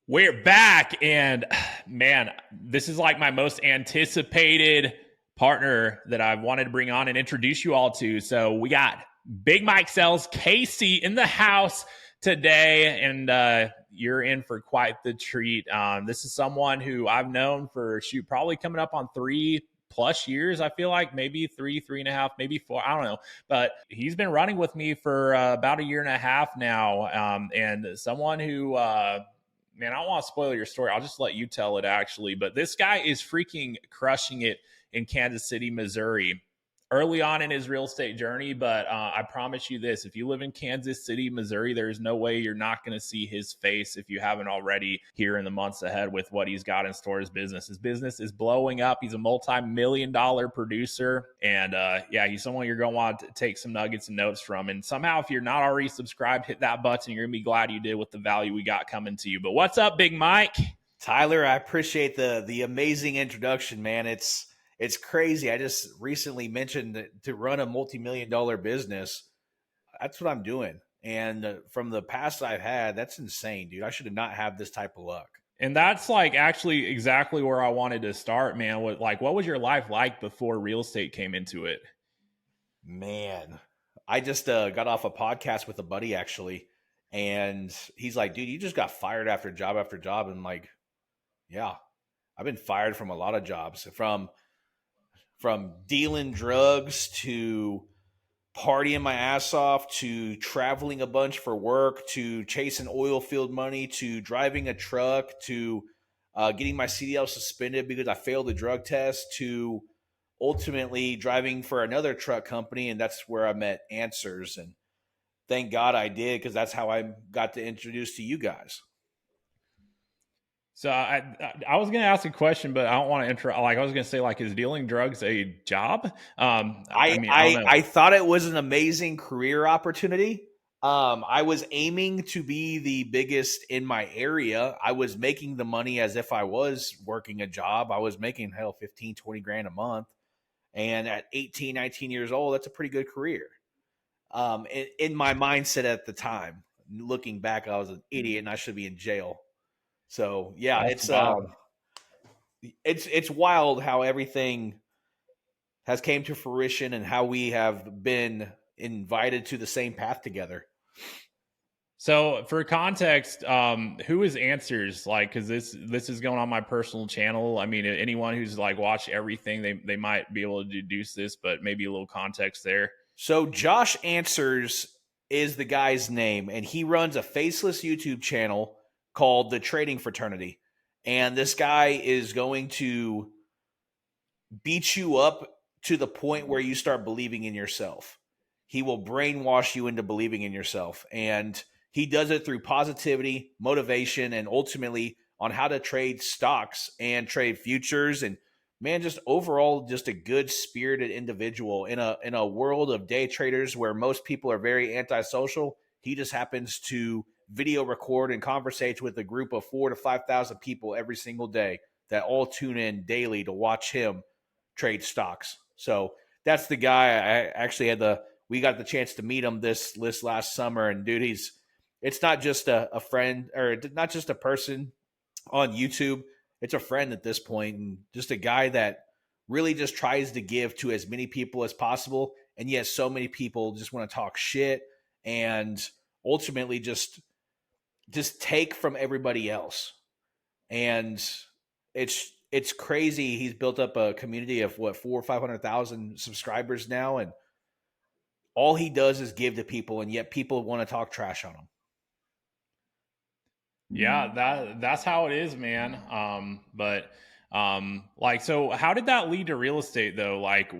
We're back, and man, this is like my most anticipated partner that I've wanted to bring on and introduce you all to. So we got Big Mike Sells Casey in the house today, and you're in for quite the treat. This is someone who I've known for probably coming up on 3+ years. I feel like maybe 3.5, maybe 4. I don't know, but he's been running with me for about a year and a half now, and someone who. Man, I don't want to spoil your story. I'll just let you tell it actually. But this guy is freaking crushing it in Kansas City, Missouri. Early on in his real estate journey, but I promise you this: if you live in Kansas City, Missouri, there's no way you're not going to see his face if you haven't already here in the months ahead with what he's got in store. His business is blowing up. He's a multi-million-dollar producer, and yeah, he's someone you're going to want to take some nuggets and notes from. And somehow, if you're not already subscribed, hit that button. You're going to be glad you did with the value we got coming to you. But what's up, Big Mike? Tyler, I appreciate the amazing introduction, man. It's crazy. I just recently mentioned that to run a multi-million-dollar business, that's what I'm doing. And from the past I've had, that's insane, dude. I should have not had this type of luck. And that's like actually exactly where I wanted to start, man. What was your life like before real estate came into it? Man, I just got off a podcast with a buddy actually, and he's like, dude, you just got fired after job. And like, yeah, I've been fired from a lot of jobs, from dealing drugs to partying my ass off to traveling a bunch for work to chasing oil field money to driving a truck to getting my CDL suspended because I failed the drug test to ultimately driving for another truck company. And that's where I met Answers. And thank God I did, because that's how I got to introduce to you guys. So I was going to ask a question, but I don't want to interrupt. Like I was going to say, like, is dealing drugs a job? I thought it was an amazing career opportunity. I was aiming to be the biggest in my area. I was making the money as if I was working a job. I was making 15, 20 grand a month. And at 18, 19 years old, that's a pretty good career. In my mindset at the time, looking back, I was an idiot and I should be in jail. So yeah, it's wild how everything has came to fruition and how we have been invited to the same path together. So for context, who is Answers? Like, because this is going on my personal channel. I mean, anyone who's like watched everything, they might be able to deduce this, but maybe a little context there. So Josh Answers is the guy's name, and he runs a faceless YouTube channel called The Trading Fraternity. And this guy is going to beat you up to the point where you start believing in yourself. He will brainwash you into believing in yourself. And he does it through positivity, motivation, and ultimately on how to trade stocks and trade futures. And man, just overall, just a good spirited individual in a world of day traders where most people are very antisocial. He just happens to video record and conversate with a group of 4,000 to 5,000 people every single day that all tune in daily to watch him trade stocks. So that's the guy. I actually we got the chance to meet him this last summer, and dude, it's not just a friend or not just a person on YouTube. It's a friend at this point, and just a guy that really just tries to give to as many people as possible. And yet so many people just want to talk shit and ultimately just take from everybody else. And it's crazy. He's built up a community of 400,000 or 500,000 subscribers now. And all he does is give to people. And yet people want to talk trash on him. Yeah, that's how it is, man. Like, so how did that lead to real estate though? Like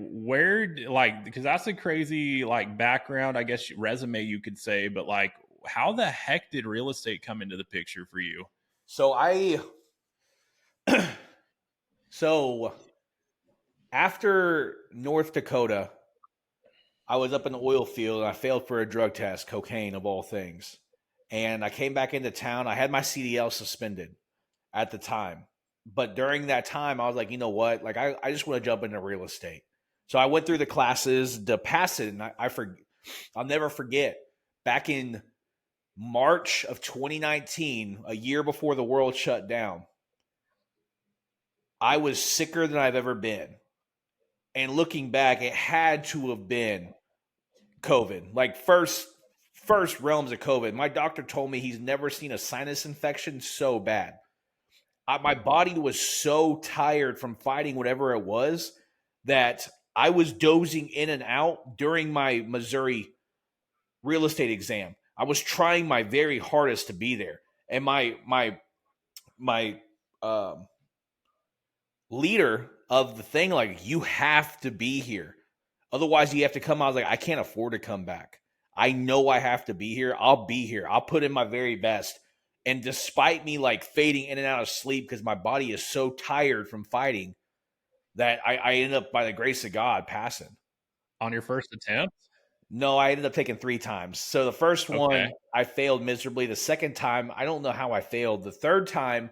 because that's a crazy like background, I guess, resume you could say, but like, how the heck did real estate come into the picture for you? So after North Dakota, I was up in the oil field and I failed for a drug test, cocaine of all things. And I came back into town. I had my CDL suspended at the time. But during that time, I was like, you know what? Like, I just want to jump into real estate. So I went through the classes to pass it. And I'll never forget back in March of 2019, a year before the world shut down, I was sicker than I've ever been. And looking back, it had to have been COVID. Like first realms of COVID. My doctor told me he's never seen a sinus infection so bad. My body was so tired from fighting whatever it was that I was dozing in and out during my Missouri real estate exam. I was trying my very hardest to be there, and my um, leader of the thing, like, you have to be here, otherwise you have to come. I was like, I can't afford to come back. I know I have to be here. I'll be here. I'll put in my very best. And despite me like fading in and out of sleep because my body is so tired from fighting, that I ended up, by the grace of God, passing. On your first attempt? No, I ended up taking 3 times. So the first Okay. one, I failed miserably. The second time, I don't know how I failed. The third time,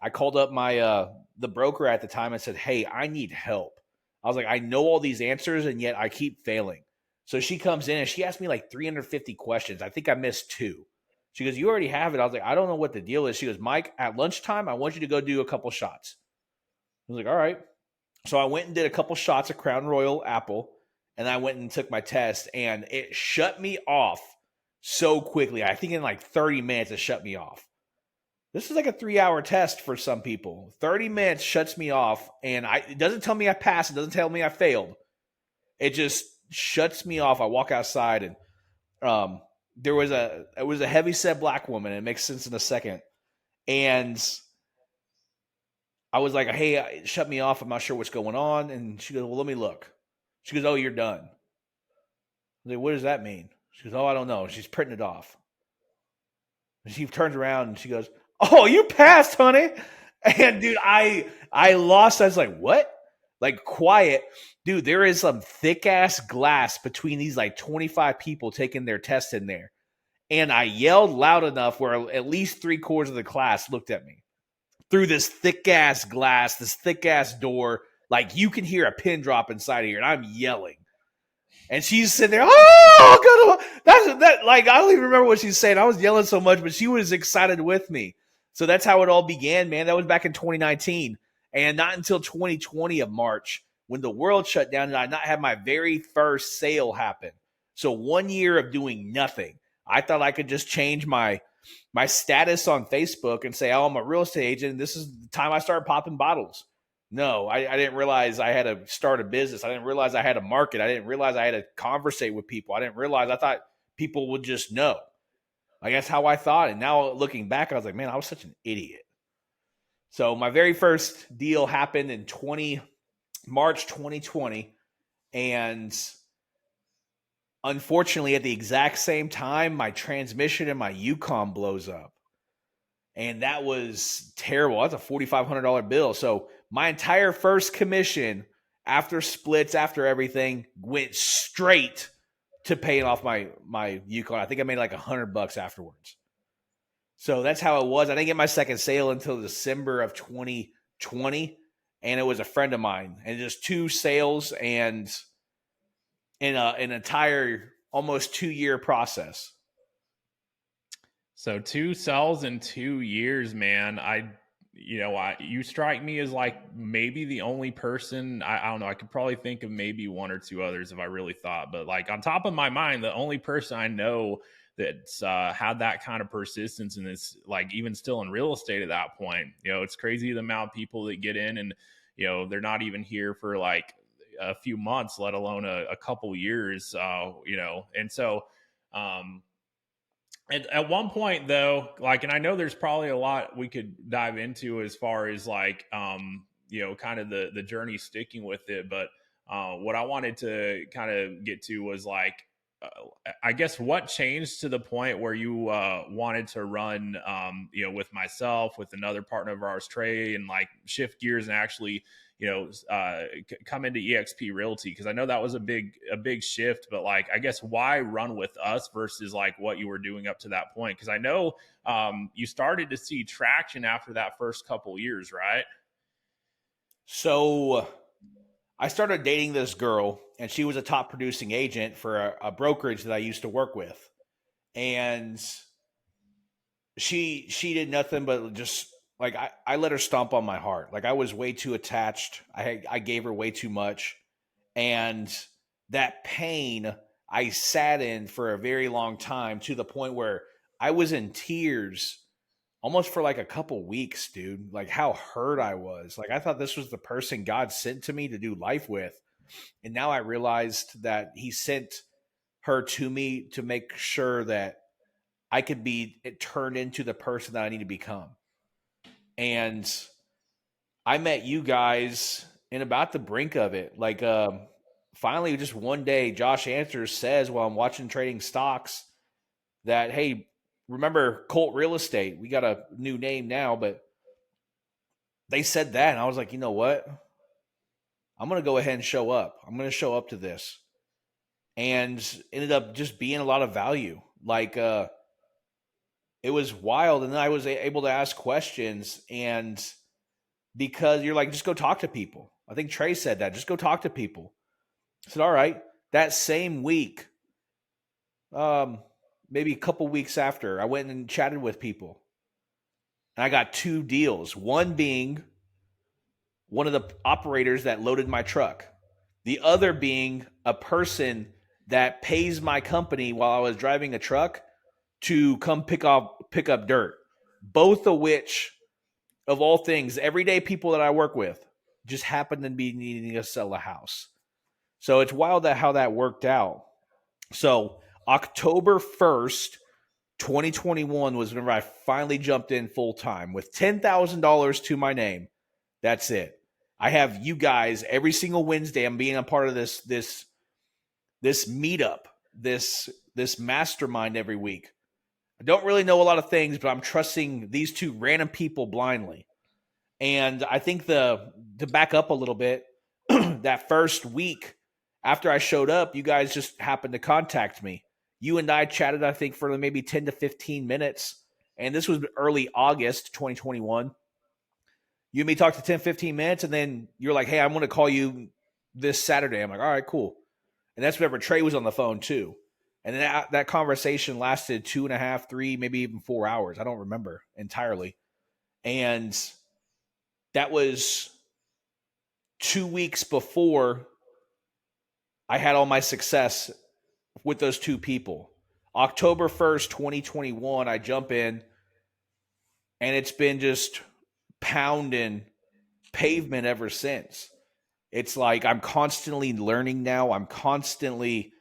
I called up my the broker at the time and said, "Hey, I need help." I was like, "I know all these answers, and yet I keep failing." So she comes in and she asked me like 350 questions. I think I missed 2. She goes, "You already have it." I was like, "I don't know what the deal is." She goes, "Mike, at lunchtime, I want you to go do a couple shots." I was like, "All right." So I went and did a couple shots of Crown Royal Apple, and I went and took my test, and it shut me off so quickly. I think in like 30 minutes, it shut me off. This is like a 3-hour test for some people. 30 minutes shuts me off, and it doesn't tell me I passed. It doesn't tell me I failed. It just shuts me off. I walk outside, and um, it was a heavy set black woman. And it makes sense in a second. And I was like, "Hey, it shut me off. I'm not sure what's going on." And she goes, "Well, let me look." She goes, "Oh, you're done." I was like, "What does that mean?" She goes, "Oh, I don't know." She's printing it off. And she turns around and she goes, "Oh, you passed, honey." And dude, I lost. I was like, "What?" Like, quiet. Dude, there is some thick ass glass between these like 25 people taking their test in there. And I yelled loud enough where at least 3/4 of the class looked at me through this thick ass glass, this thick ass door. Like, you can hear a pin drop inside of here, and I'm yelling. And she's sitting there, "Oh, that's that." Like, I don't even remember what she's saying. I was yelling so much, but she was excited with me. So that's how it all began, man. That was back in 2019, and not until 2020 of March, when the world shut down, did I not have my very first sale happen. So 1 year of doing nothing. I thought I could just change my status on Facebook and say, "Oh, I'm a real estate agent, and this is the time I started popping bottles." No, I didn't realize I had to start a business. I didn't realize I had to market. I didn't realize I had to conversate with people. I thought people would just know. Like, that's how I thought. And now looking back, I was like, man, I was such an idiot. So my very first deal happened in March 2020. And unfortunately, at the exact same time, my transmission in my Yukon blows up. And that was terrible. That's a $4,500 bill. So my entire first commission, after splits, after everything, went straight to paying off my Yukon. I think I made like $100 afterwards. So that's how it was. I didn't get my second sale until December of 2020, and it was a friend of mine. And just 2 sales, and in an entire almost 2-year process. So 2 cells in 2 years, man. You strike me as like maybe the only person. I don't know. I could probably think of maybe 1 or 2 others if I really thought. But like on top of my mind, the only person I know that's had that kind of persistence and is like even still in real estate at that point. It's crazy the amount of people that get in and they're not even here for like a few months, let alone a couple years. And so. And at one point, though, like, and I know there's probably a lot we could dive into as far as like, kind of the journey sticking with it. But what I wanted to kind of get to was like, I guess what changed to the point where you wanted to run, with myself, with another partner of ours, Trey, and like shift gears and actually come into EXP Realty, because I know that was a big shift. But like, I guess why run with us versus like what you were doing up to that point? Because I know you started to see traction after that first couple years, right? So I started dating this girl, and she was a top producing agent for a brokerage that I used to work with. And she did nothing but just like I let her stomp on my heart. Like I was way too attached. I gave her way too much. And that pain I sat in for a very long time, to the point where I was in tears almost for like a couple weeks, dude. Like how hurt I was. Like I thought this was the person God sent to me to do life with. And now I realized that he sent her to me to make sure that I could be turned into the person that I need to become. And I met you guys in about the brink of it. Like, finally, just one day, Josh Answers says while I'm watching Trading Stocks that, hey, remember Colt Real Estate? We got a new name now, but they said that. And I was like, you know what? I'm going to go ahead and show up. I'm going to show up to this. And ended up just being a lot of value. Like, it was wild. And then I was able to ask questions, and because you're like, just go talk to people. I think Trey said that. Just go talk to people. I said, all right. That same week, maybe a couple weeks after, I went and chatted with people. And I got 2 deals. One being one of the operators that loaded my truck. The other being a person that pays my company while I was driving a truck to come pick up dirt. Both of which, of all things, everyday people that I work with just happen to be needing to sell a house. So it's wild that how that worked out. So October 1st, 2021 was whenever I finally jumped in full time with $10,000 to my name. That's it. I have you guys every single Wednesday. I'm being a part of this meetup, this mastermind every week. I don't really know a lot of things, but I'm trusting these 2 random people blindly. And I think to back up a little bit, that first week after I showed up, you guys just happened to contact me. You and I chatted, I think, for maybe 10 to 15 minutes. And this was early August 2021. You and me talked to 10, 15 minutes, and then you're like, hey, I'm going to call you this Saturday. I'm like, all right, cool. And that's whenever Trey was on the phone too. And then that conversation lasted 2.5, 3, maybe even 4 hours. I don't remember entirely. And that was 2 weeks before I had all my success with those 2 people. October 1st, 2021, I jump in, and it's been just pounding pavement ever since. It's like I'm constantly learning now. I'm constantly,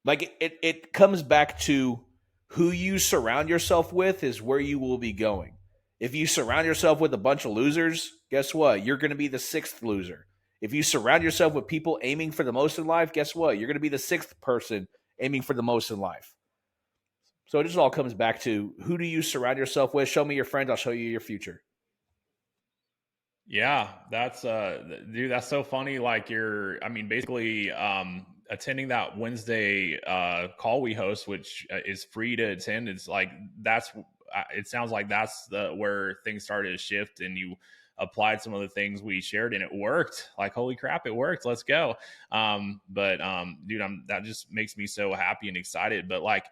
like, it comes back to who you surround yourself with is where you will be going. If you surround yourself with a bunch of losers, guess what? You're going to be the 6th loser. If you surround yourself with people aiming for the most in life, guess what? You're going to be the 6th person aiming for the most in life. So it just all comes back to, who do you surround yourself with? Show me your friends. I'll show you your future. Yeah, that's dude, that's so funny. Like basically attending that Wednesday call we host, which is free to attend. It's like it sounds like that's where things started to shift, and you applied some of the things we shared, and it worked. Like, holy crap, it worked. Let's go. Dude, that just makes me so happy and excited. But like,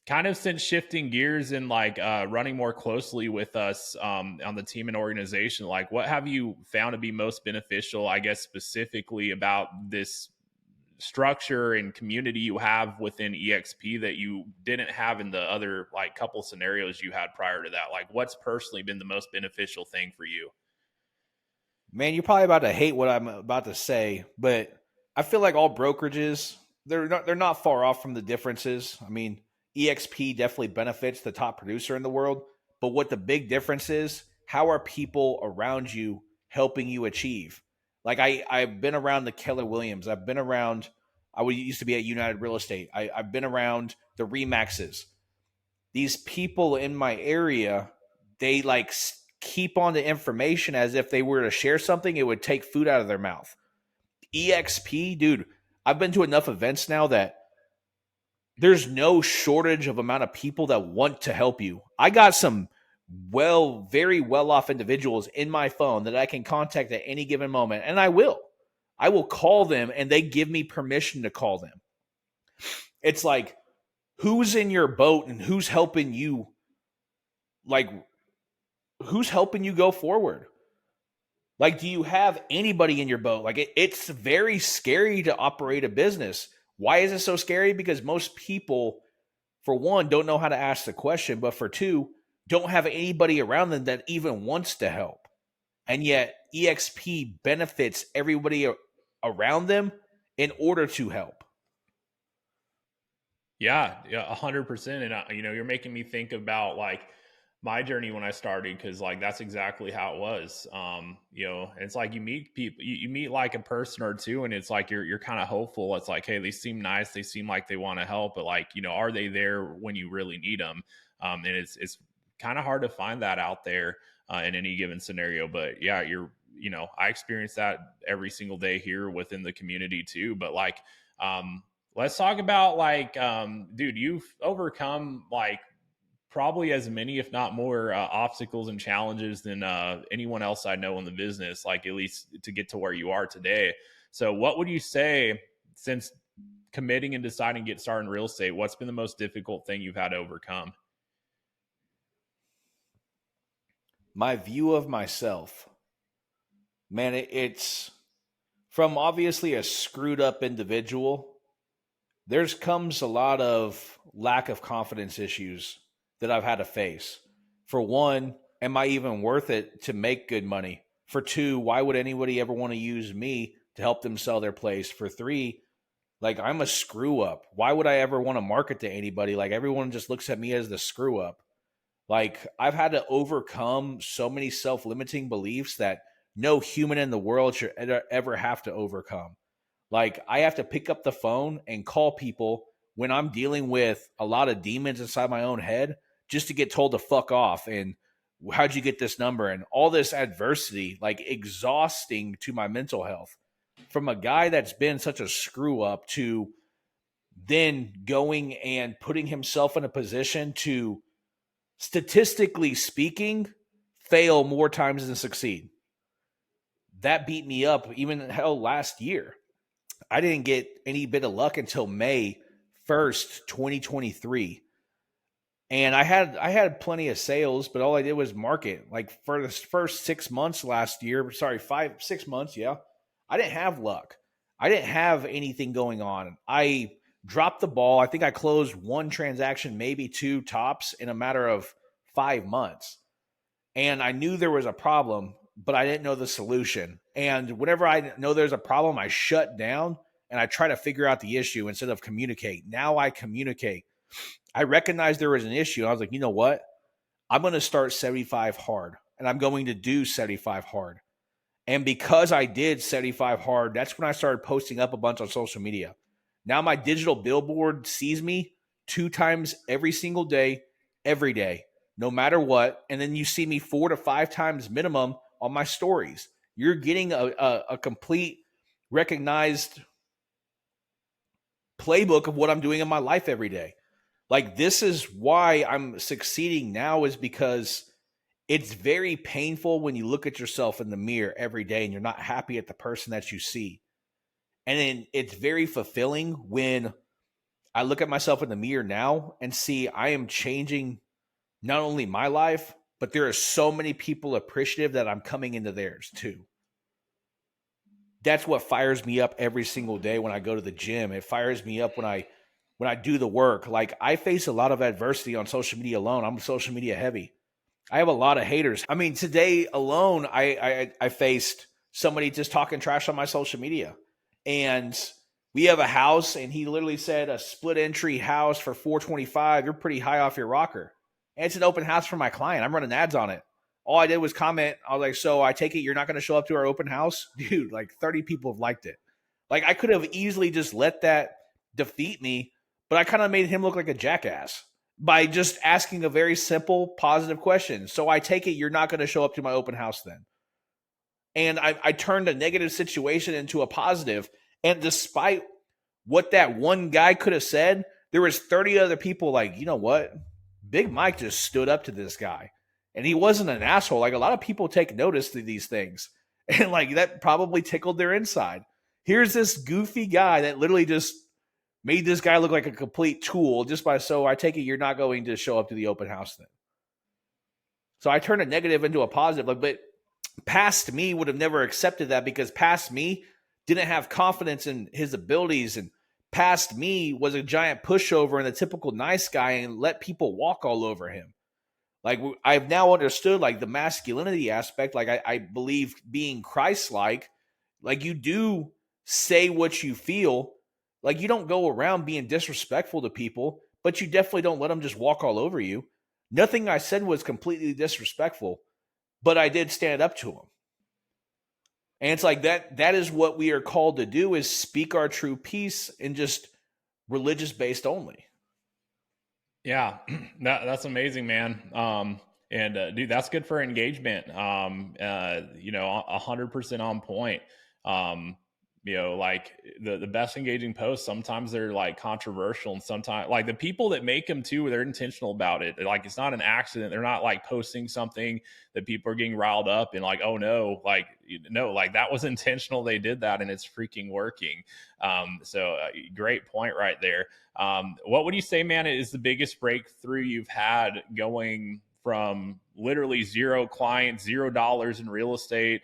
kind of since shifting gears and like running more closely with us on the team and organization, like what have you found to be most beneficial, I guess, specifically about this structure and community you have within EXP that you didn't have in the other like couple scenarios you had prior to that? Like, what's personally been the most beneficial thing for you? Man, you're probably about to hate what I'm about to say, but I feel like all brokerages, they're not far off from the differences. I mean, EXP definitely benefits the top producer in the world, but what the big difference is, how are people around you helping you achieve? Like I've been around the Keller Williams. I've been around, used to be at United Real Estate. I've been around the Remaxes. These people in my area, they like keep on the information as if they were to share something, it would take food out of their mouth. EXP, dude, I've been to enough events now that there's no shortage of amount of people that want to help you. I got some very well off individuals in my phone that I can contact at any given moment, and I will call them, and they give me permission to call them. It's like, who's in your boat and who's helping you Like, who's helping you go forward? Like, do you have anybody in your boat? Like, it's very scary to operate a business. Why is it so scary? Because most people, for one, don't know how to ask the question, but for two, don't have anybody around them that even wants to help. And yet, EXP benefits everybody around them in order to help. Yeah, 100%. And you're making me think about like my journey when I started, because like that's exactly how it was. It's like you meet people, you meet like a person or two, and it's like you're kind of hopeful. It's like, hey, they seem nice, they seem like they want to help, but like, are they there when you really need them? And it's kind of hard to find that out there in any given scenario. But yeah, I experience that every single day here within the community too. But like, let's talk about like, dude, you've overcome like probably as many, if not more, obstacles and challenges than anyone else I know in the business, like at least to get to where you are today. So what would you say, since committing and deciding to get started in real estate, what's been the most difficult thing you've had to overcome? My view of myself, man, it's from obviously a screwed up individual. There's comes a lot of lack of confidence issues that I've had to face. For one, am I even worth it to make good money? For two, why would anybody ever want to use me to help them sell their place? For three, like, I'm a screw up. Why would I ever want to market to anybody? Like, everyone just looks at me as the screw up. Like, I've had to overcome so many self-limiting beliefs that no human in the world should ever have to overcome. Like, I have to pick up the phone and call people when I'm dealing with a lot of demons inside my own head just to get told to fuck off. And how'd you get this number? And all this adversity, like, exhausting to my mental health. From a guy that's been such a screw up to then going and putting himself in a position to, statistically speaking, fail more times than succeed. That beat me up even hell last year. I didn't get any bit of luck until May 1st, 2023. And I had plenty of sales, but all I did was market. Like, for the first 6 months last year, sorry, 6 months, yeah, I didn't have luck. I didn't have anything going on. I dropped the ball. I think I closed one transaction, maybe two tops, in a matter of 5 months. And I knew there was a problem, but I didn't know the solution. And whenever I know there's a problem, I shut down and I try to figure out the issue instead of communicate. Now I communicate. I recognized there was an issue. And I was like, you know what? I'm going to start 75 hard, and I'm going to do 75 hard. And because I did 75 hard, that's when I started posting up a bunch on social media. Now my digital billboard sees me 2 times every single day, every day, no matter what. And then you see me 4 to 5 times minimum on my stories. You're getting a complete recognized playbook of what I'm doing in my life every day. Like, this is why I'm succeeding now, is because it's very painful when you look at yourself in the mirror every day and you're not happy at the person that you see. And then it's very fulfilling when I look at myself in the mirror now and see I am changing not only my life, but there are so many people appreciative that I'm coming into theirs too. That's what fires me up every single day when I go to the gym. It fires me up when I do the work. Like, I face a lot of adversity on social media alone. I'm social media heavy. I have a lot of haters. I mean, today alone, I faced somebody just talking trash on my social media. And we have a house, and he literally said, a split entry house for $425. You're pretty high off your rocker. And it's an open house for my client. I'm running ads on it. All I did was comment. I was like, so I take it you're not going to show up to our open house? Dude, like 30 people have liked it. Like, I could have easily just let that defeat me, but I kind of made him look like a jackass by just asking a very simple, positive question. So I take it you're not going to show up to my open house then. And I turned a negative situation into a positive. And despite what that one guy could have said, there was 30 other people like, you know what? Big Mike just stood up to this guy. And he wasn't an asshole. Like, a lot of people take notice to these things. And like, that probably tickled their inside. Here's this goofy guy that literally just made this guy look like a complete tool just by, so I take it you're not going to show up to the open house then. So I turned a negative into a positive. Like, but past me would have never accepted that because past me didn't have confidence in his abilities, and past me was a giant pushover and a typical nice guy and let people walk all over him. Like, I've now understood like the masculinity aspect. Like, I believe being Christ-like, like you do say what you feel. Like, you don't go around being disrespectful to people, but you definitely don't let them just walk all over you. Nothing I said was completely disrespectful, but I did stand up to them. And it's like that is what we are called to do, is speak our true peace and just religious based only. Yeah, that's amazing, man. And dude, that's good for engagement. 100% on point. Like the best engaging posts, sometimes they're like controversial, and sometimes like the people that make them too, they're intentional about it. Like, it's not an accident. They're not like posting something that people are getting riled up and like, oh no, like, no, like that was intentional. They did that and it's freaking working. Great point right there. What would you say, man, is the biggest breakthrough you've had going from literally zero clients, $0 in real estate?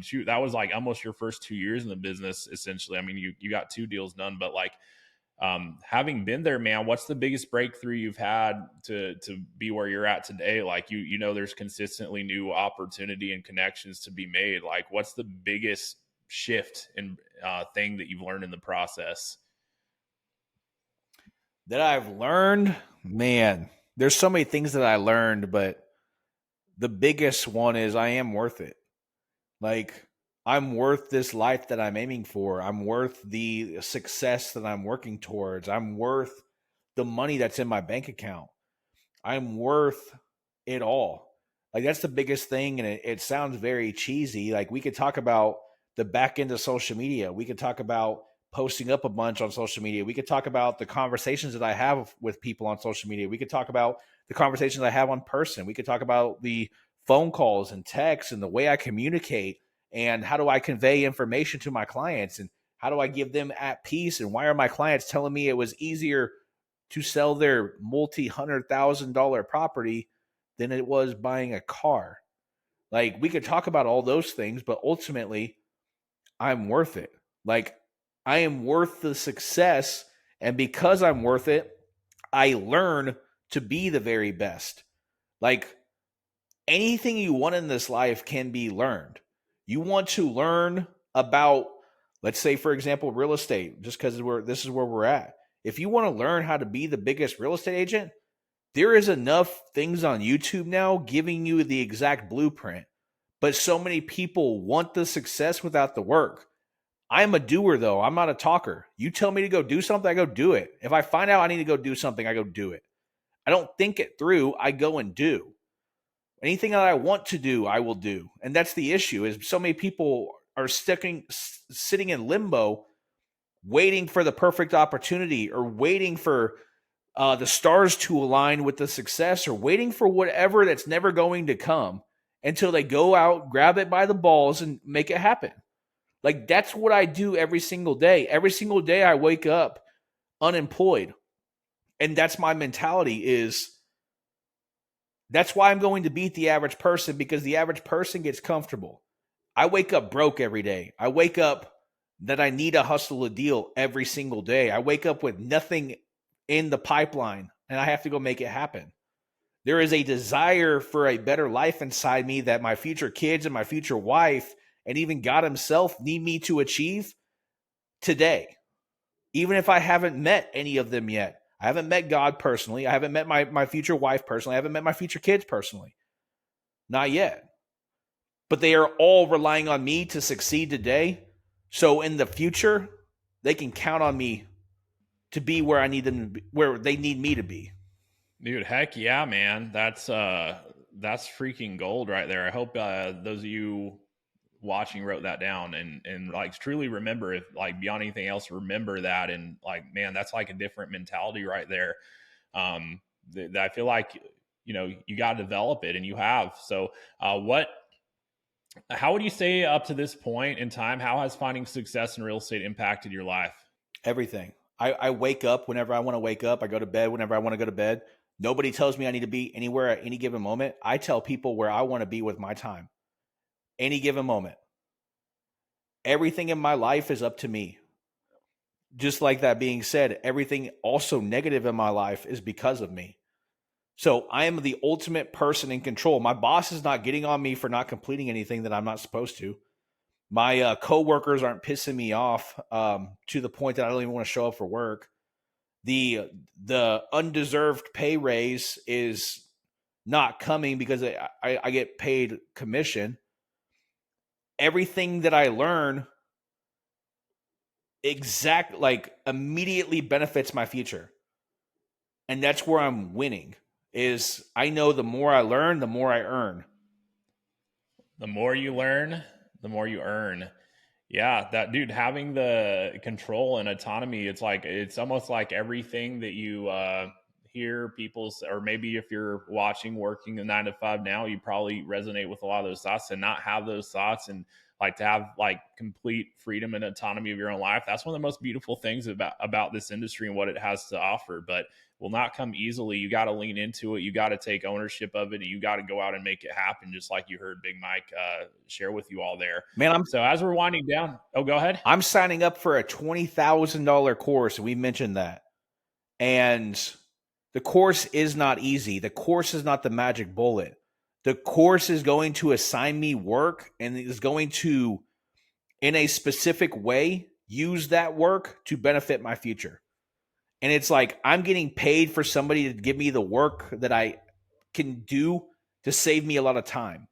Shoot, that was like almost your first 2 years in the business, essentially. I mean, you got 2 deals done, but like, having been there, man, what's the biggest breakthrough you've had to be where you're at today? Like, there's consistently new opportunity and connections to be made. Like, what's the biggest shift and thing that you've learned in the process? That I've learned, man, there's so many things that I learned, but the biggest one is I am worth it. Like, I'm worth this life that I'm aiming for. I'm worth the success that I'm working towards. I'm worth the money that's in my bank account. I'm worth it all. Like, that's the biggest thing. And it sounds very cheesy. Like, we could talk about the back end of social media. We could talk about posting up a bunch on social media. We could talk about the conversations that I have with people on social media. We could talk about the conversations I have on person. We could talk about the phone calls and texts and the way I communicate and how do I convey information to my clients and how do I give them at peace, and why are my clients telling me it was easier to sell their multi-$100,000 property than it was buying a car. Like, we could talk about all those things, but ultimately I'm worth it. Like, I am worth the success, and because I'm worth it, I learn to be the very best. Like, anything you want in this life can be learned. You want to learn about, let's say, for example, real estate, just because this is where we're at. If you want to learn how to be the biggest real estate agent, there is enough things on YouTube now giving you the exact blueprint. But so many people want the success without the work. I'm a doer, though. I'm not a talker. You tell me to go do something, I go do it. If I find out I need to go do something, I go do it. I don't think it through. I go and do. Anything that I want to do, I will do. And that's the issue, is so many people are sitting in limbo, waiting for the perfect opportunity, or waiting for the stars to align with the success, or waiting for whatever that's never going to come until they go out, grab it by the balls, and make it happen. Like, that's what I do every single day. Every single day I wake up unemployed. And that's my mentality, is that's why I'm going to beat the average person, because the average person gets comfortable. I wake up broke every day. I wake up that I need to hustle a deal every single day. I wake up with nothing in the pipeline and I have to go make it happen. There is a desire for a better life inside me that my future kids and my future wife and even God himself need me to achieve today. Even if I haven't met any of them yet. I haven't met God personally. I haven't met my future wife personally. I haven't met my future kids personally. Not yet. But they are all relying on me to succeed today. So in the future, they can count on me to be where I need them to be, where they need me to be. Dude, heck yeah, man. That's freaking gold right there. I hope those of you watching wrote that down and like truly remember, if like beyond anything else, remember that. And like, man, that's like a different mentality right there. That I feel like, you got to develop it, and you have. So how would you say up to this point in time, how has finding success in real estate impacted your life? Everything. I wake up whenever I want to wake up. I go to bed whenever I want to go to bed. Nobody tells me I need to be anywhere at any given moment. I tell people where I want to be with my time, any given moment. Everything in my life is up to me. Just like that being said, everything also negative in my life is because of me. So I am the ultimate person in control. My boss is not getting on me for not completing anything that I'm not supposed to. My coworkers aren't pissing me off to the point that I don't even want to show up for work. The undeserved pay raise is not coming because I get paid commission. Everything that I learn immediately benefits my future. And that's where I'm winning. Is I know the more I learn, the more I earn. The more you learn, the more you earn. Yeah, that dude, having the control and autonomy, it's almost like everything that you hear people's, or maybe if you're watching working a 9 to 5 now, you probably resonate with a lot of those thoughts, and not have those thoughts, and like to have like complete freedom and autonomy of your own life. That's one of the most beautiful things about this industry and what it has to offer. But will not come easily. You got to lean into it. You got to take ownership of it, and you got to go out and make it happen, just like you heard Big Mike share with you all there. Man, So as we're winding down, go ahead. I'm signing up for a $20,000 course. We mentioned that. And the course is not easy. The course is not the magic bullet. The course is going to assign me work and is going to, in a specific way, use that work to benefit my future. And it's like I'm getting paid for somebody to give me the work that I can do to save me a lot of time.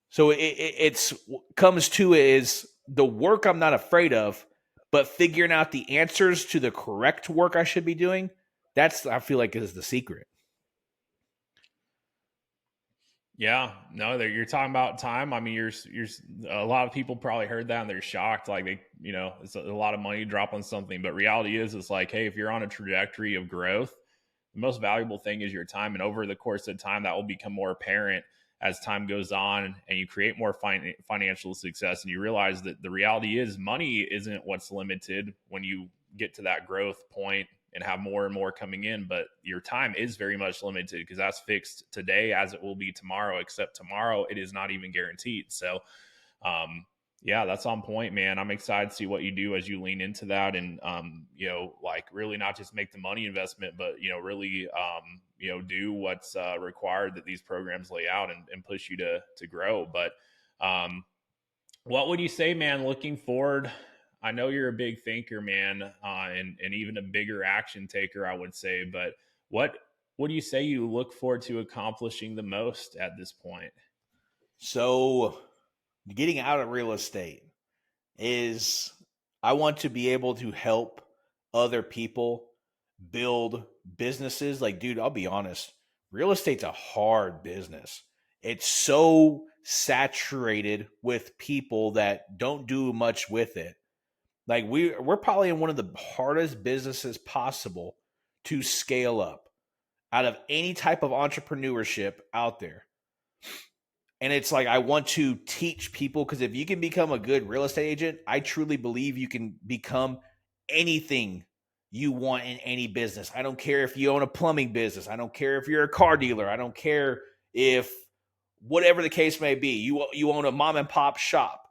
So it's comes to is the work I'm not afraid of, but figuring out the answers to the correct work I should be doing. That's, I feel like, is the secret. Yeah, no, you're talking about time. I mean, you're a lot of people probably heard that and they're shocked. Like it's a lot of money to drop on something, but reality is, it's like, hey, if you're on a trajectory of growth, the most valuable thing is your time. And over the course of time, that will become more apparent as time goes on, and you create more financial success. And you realize that the reality is money isn't what's limited when you get to that growth point and have more and more coming in, but your time is very much limited, because that's fixed today as it will be tomorrow, except tomorrow it is not even guaranteed. So yeah, that's on point, man. I'm excited to see what you do as you lean into that, and like really not just make the money investment, but really do what's required that these programs lay out, and push you to grow. But what would you say, man, looking forward? I know you're a big thinker, man, and even a bigger action taker, I would say. But what do you say you look forward to accomplishing the most at this point? So getting out of real estate is, I want to be able to help other people build businesses. Like, dude, I'll be honest, real estate's a hard business. It's so saturated with people that don't do much with it. Like, we're probably in one of the hardest businesses possible to scale up out of any type of entrepreneurship out there. And it's like, I want to teach people, because if you can become a good real estate agent, I truly believe you can become anything you want in any business. I don't care if you own a plumbing business. I don't care if you're a car dealer. I don't care if, whatever the case may be, you own a mom and pop shop.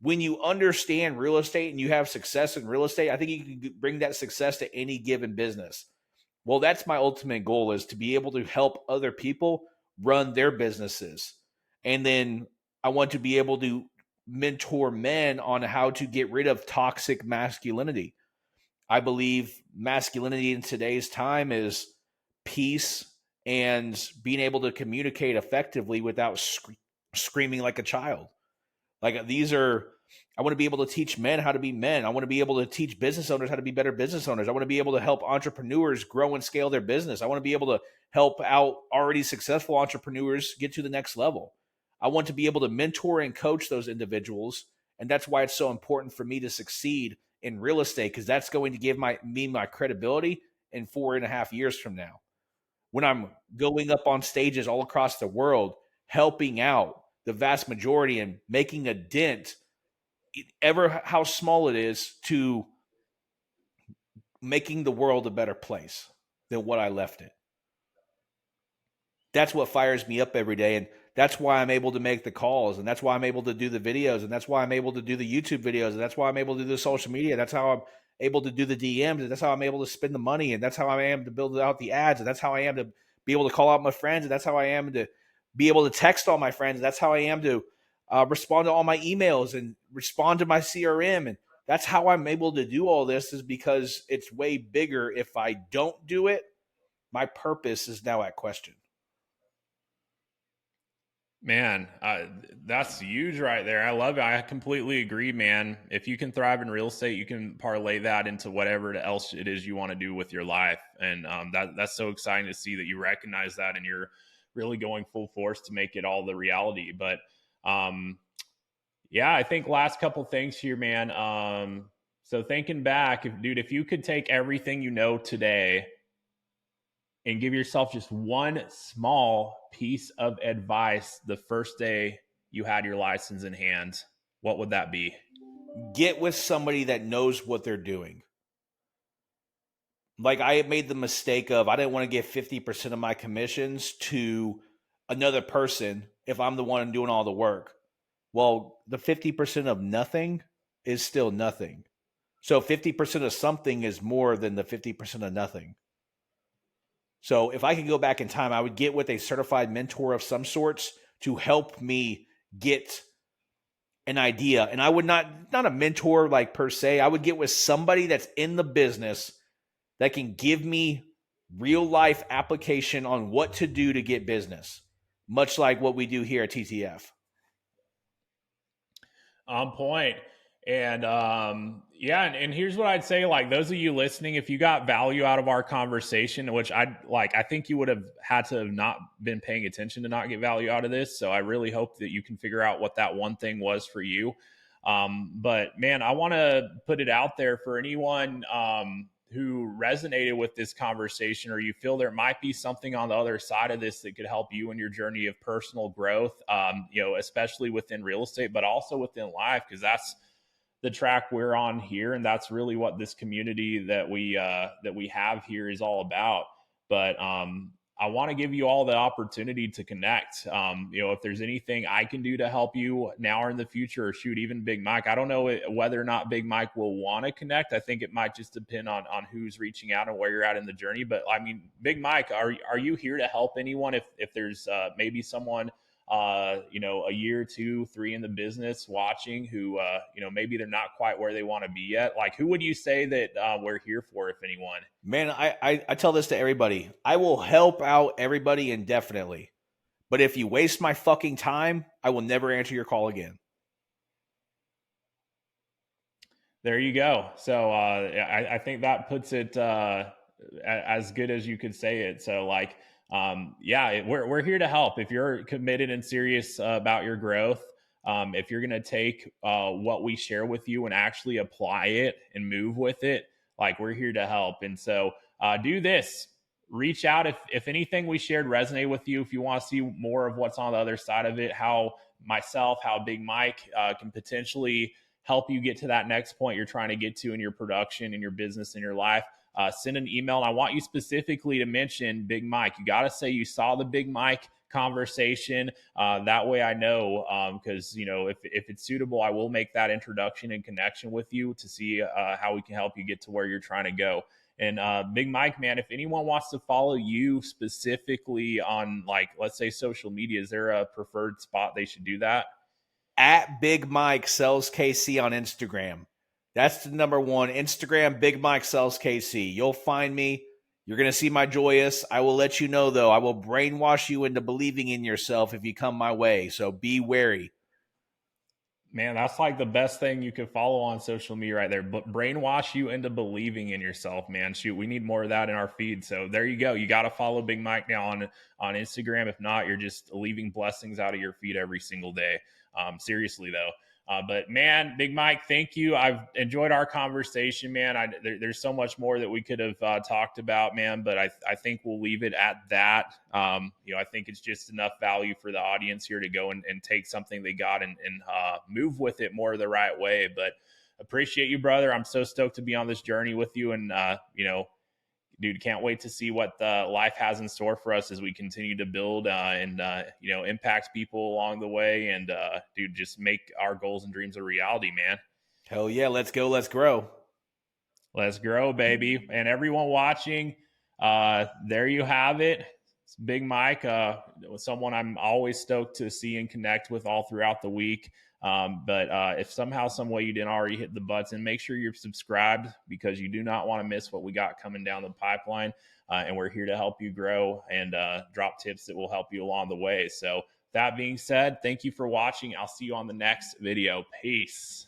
When you understand real estate and you have success in real estate, I think you can bring that success to any given business. Well, that's my ultimate goal, is to be able to help other people run their businesses. And then I want to be able to mentor men on how to get rid of toxic masculinity. I believe masculinity in today's time is peace and being able to communicate effectively without screaming like a child. Like, I want to be able to teach men how to be men. I want to be able to teach business owners how to be better business owners. I want to be able to help entrepreneurs grow and scale their business. I want to be able to help out already successful entrepreneurs get to the next level. I want to be able to mentor and coach those individuals. And that's why it's so important for me to succeed in real estate, because that's going to give me my credibility in 4.5 years from now, when I'm going up on stages all across the world, helping out the vast majority and making a dent, ever how small it is, to making the world a better place than what I left it. That's what fires me up every day. And that's why I'm able to make the calls. And that's why I'm able to do the videos. And that's why I'm able to do the YouTube videos. And that's why I'm able to do the social media. That's how I'm able to do the DMs. And that's how I'm able to spend the money. And that's how I am to build out the ads. And that's how I am to be able to call out my friends. And that's how I am to be able to text all my friends. And that's how I am to respond to all my emails and respond to my CRM. And that's how I'm able to do all this, is because it's way bigger. If I don't do it, my purpose is now at question. Man, that's huge right there. I love it. I completely agree, man. If you can thrive in real estate, you can parlay that into whatever else it is you want to do with your life. And that's so exciting to see that you recognize that and you're really going full force to make it all the reality. But yeah, I think last couple things here, man. So thinking back, if you could take everything you know today and give yourself just one small piece of advice the first day you had your license in hand, what would that be? Get with somebody that knows what they're doing. Like, I made the mistake of, I didn't want to give 50% of my commissions to another person if I'm the one doing all the work. Well, the 50% of nothing is still nothing. So 50% of something is more than the 50% of nothing. So if I could go back in time, I would get with a certified mentor of some sorts to help me get an idea. And I would not a mentor like per se, I would get with somebody that's in the business that can give me real life application on what to do to get business, much like what we do here at TTF. On point. And yeah, and here's what I'd say, like, those of you listening, if you got value out of our conversation, which I think you would have had to have not been paying attention to not get value out of this. So I really hope that you can figure out what that one thing was for you. But man, I want to put it out there for anyone who resonated with this conversation, or you feel there might be something on the other side of this that could help you in your journey of personal growth, especially within real estate, but also within life, because that's the track we're on here, and that's really what this community that we have here is all about. But I want to give you all the opportunity to connect. If there's anything I can do to help you now or in the future, or shoot, even Big Mike. I don't know whether or not Big Mike will want to connect. I think it might just depend on who's reaching out and where you're at in the journey. But I mean, Big Mike, are you here to help anyone? If there's maybe someone a year, 2, 3 in the business watching who, maybe they're not quite where they want to be yet. Like, who would you say that we're here for, if anyone? Man, I tell this to everybody. I will help out everybody indefinitely. But if you waste my fucking time, I will never answer your call again. There you go. So I think that puts it as good as you could say it. So like, we're here to help. If you're committed and serious about your growth, if you're going to take what we share with you and actually apply it and move with it, like, we're here to help. And so do this. Reach out if anything we shared resonated with you. If you want to see more of what's on the other side of it, how Big Mike can potentially help you get to that next point you're trying to get to in your production, in your business, in your life, send an email. And I want you specifically to mention Big Mike. You got to say you saw the Big Mike conversation. That way I know, because, if it's suitable, I will make that introduction and connection with you to see how we can help you get to where you're trying to go. And Big Mike, man, if anyone wants to follow you specifically on, like, let's say social media, is there a preferred spot they should do that? At Big Mike Sells KC on Instagram. That's the number one. Instagram, Big Mike Sells KC. You'll find me. You're going to see my joyous. I will let you know, though, I will brainwash you into believing in yourself if you come my way. So be wary. Man, that's like the best thing you could follow on social media right there. But brainwash you into believing in yourself, man. Shoot, we need more of that in our feed. So there you go. You got to follow Big Mike now on Instagram. If not, you're just leaving blessings out of your feed every single day. Seriously, though. But man, Big Mike, thank you. I've enjoyed our conversation, man. There's so much more that we could have talked about, man, but I think we'll leave it at that. I think it's just enough value for the audience here to go and take something they got and move with it more the right way. But appreciate you, brother. I'm so stoked to be on this journey with you, and dude, can't wait to see what life has in store for us as we continue to build and impact people along the way. And dude, just make our goals and dreams a reality, man. Hell yeah, let's go, let's grow. Let's grow, baby. And everyone watching, there you have it. It's Big Mike, someone I'm always stoked to see and connect with all throughout the week. But if somehow, some way you didn't already hit the button, make sure you're subscribed, because you do not want to miss what we got coming down the pipeline. And we're here to help you grow and drop tips that will help you along the way. So that being said, thank you for watching. I'll see you on the next video. Peace.